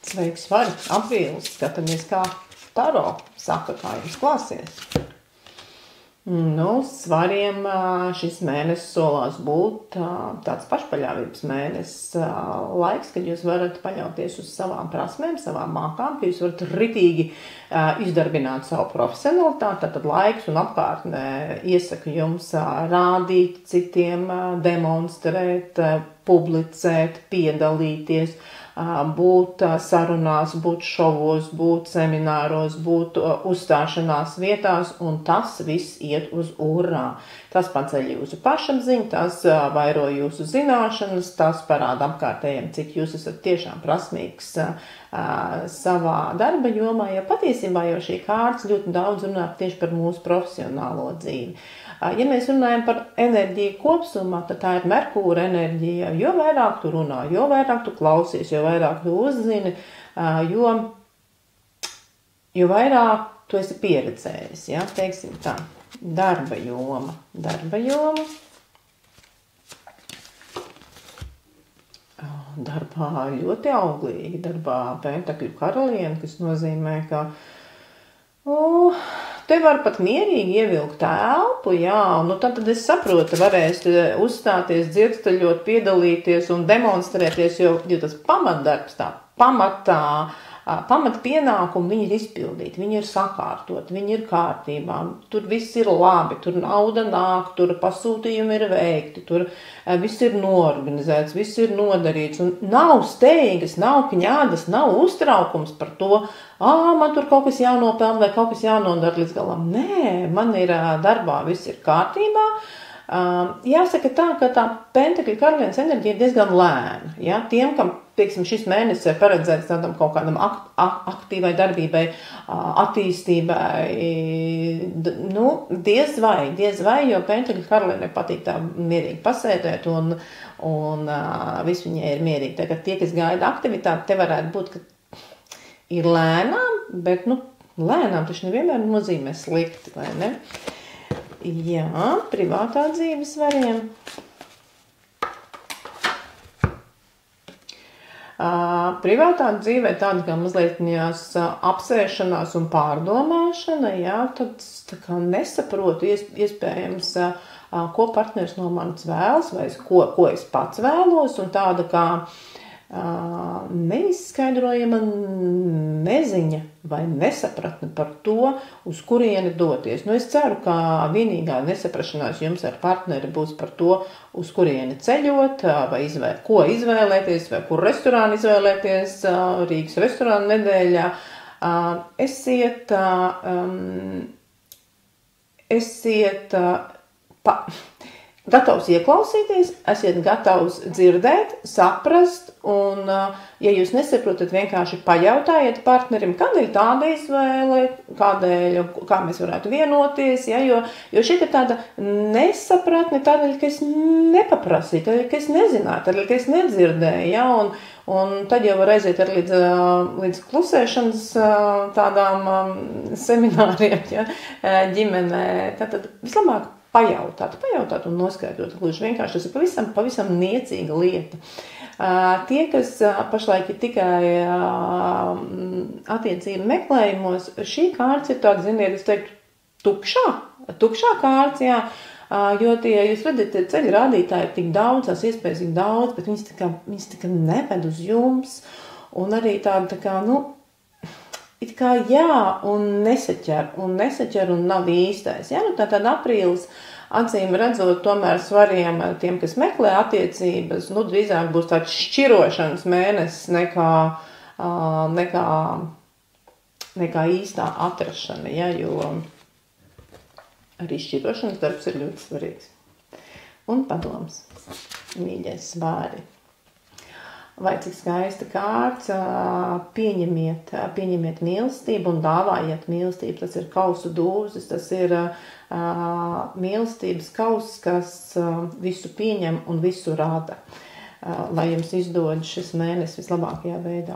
Sveiki, svari, aprīlis, skatāmies, kā taro saka, kā jums klāsies. Nu, svariem šis mēnesis solās būt tāds pašpaļāvības mēnesis, laiks, kad jūs varat paļauties uz savām prasmēm, savām mākām, ka jūs varat ritīgi izdarbināt savu profesionalitāti, tad laiks un apkārtnē iesaka jums rādīt citiem, demonstrēt, publicēt, piedalīties, būt sarunās, būt šovos, būt semināros, būt uzstāšanās vietās, un tas viss iet uz urā. Tas paceļ jūsu pašapziņu, tas vairo jūsu zināšanas, tas parāda apkārtējiem, cik jūs esat tiešām prasmīgs savā darba jomā, jo patiesībā jau šī kārtas ļoti daudz runā tieši par mūsu profesionālo dzīvi. Ja mēs runājam par enerģiju kopsumā, tad tā ir Merkūra enerģija. Jo vairāk tu runā, jo vairāk tu klausies, jo vairāk tu uzzini, jo vairāk tu esi pieredzējis. Ja? Teiksim tā, darba joma. Darbā ļoti auglīgi, darbā Pentakļu karaliene, kas nozīmē, ka te var pat mierīgi ievilkt elpu, jā, nu tad es saprotu, varēs uzstāties, dzirdstaļot, piedalīties un demonstrēties, jo tas pamatdarbs, tā pamatpienākumi, viņi ir izpildīti, viņi ir sakārtoti, viņi ir kārtībā, tur viss ir labi, tur nauda nāk, tur pasūtījumi ir veikti, tur viss ir noorganizēts, viss ir nodarīts, un nav steigas, nav kņādas, nav uztraukums par to, man tur kaut kas jānopelna vai kaut kas jānodara līdz galam. Nē, man ir darbā, viss ir kārtībā. Jāsaka tā, ka tā Pentakļu karalienes enerģija ir diezgan lēna. Ja? Tiem, kam, pieksim, šis mēnesis ir paredzēts tādam kaut kādam aktīvai darbībai, attīstībai, nu, diez vai, jo Pentakļu karalienei patīk tā mierīgi pasēdēt un viss viņai ir mierīgi. Tagad tie, kas gaida aktivitāti, te varētu būt, ka ir lēnām, bet, nu, lēnām taču nevienmēr nozīmē slikti, vai ne? Jā, privātā dzīves svariem. Privātā dzīvē tāda kā mazliet apsēšanās un pārdomāšana, jā, tad tā kā nesaprotu iespējams, ko partners no manis vēlas, vai ko es pats vēlos, un tāda kā neizskaidrojama neziņa vai nesapratne par to, uz kurieni doties. Nu, es ceru, ka vienīgā nesaprašanās jums ar partneri būs par to, uz kurieni ceļot, vai ko izvēlēties, vai kur restorānu izvēlēties Rīgas restorānu nedēļā. Esiet gatavs ieklausīties, esiet gatavs dzirdēt, saprast, un, ja jūs nesaprotat, vienkārši pajautājiet partnerim, kādēļ tāda izvēle, kā mēs varētu vienoties, ja, jo šeit ir tāda nesapratne, tādēļ, ka es nepaprasīju, tādēļ, ka es nezināju, tādēļ, ka es nedzirdēju, ja, un tad jau var aiziet ar līdz klusēšanas tādām semināriem, ja, ģimenē, tad vislabāk pajautāt un noskaidrot. Gluži vienkārši tas ir pavisam niecīga lieta. Tie, kas pašlaik ir tikai attiecību meklējumos, šī kārts ir tāda, ziniet, es teiktu, tukšā kārts, jā, jo jūs redzat, tie ceļu rādītāji ir tik daudz, tās iespējas tik daudz, bet viņas tā kā neved uz jums, un arī tāda, it kā jā, un nesaķer un nav īstais. Ja? Nu, tātad aprīlis, acīm redzot, tomēr svariem tiem, kas meklē attiecības, nu, drīzāk būs tāds šķirošanas mēnesis nekā īstā atrašana, ja? Jo arī šķirošanas darbs ir ļoti svarīgs. Un padoms, mīļais svēri. Vai cik skaista kārts, pieņemiet mīlestību un dāvājiet mīlestību. Tas ir kausu dūzis, tas ir mīlestības kauss, kas visu pieņem un visu rada. Lai jums izdod šis mēnesis vislabākajā veidā.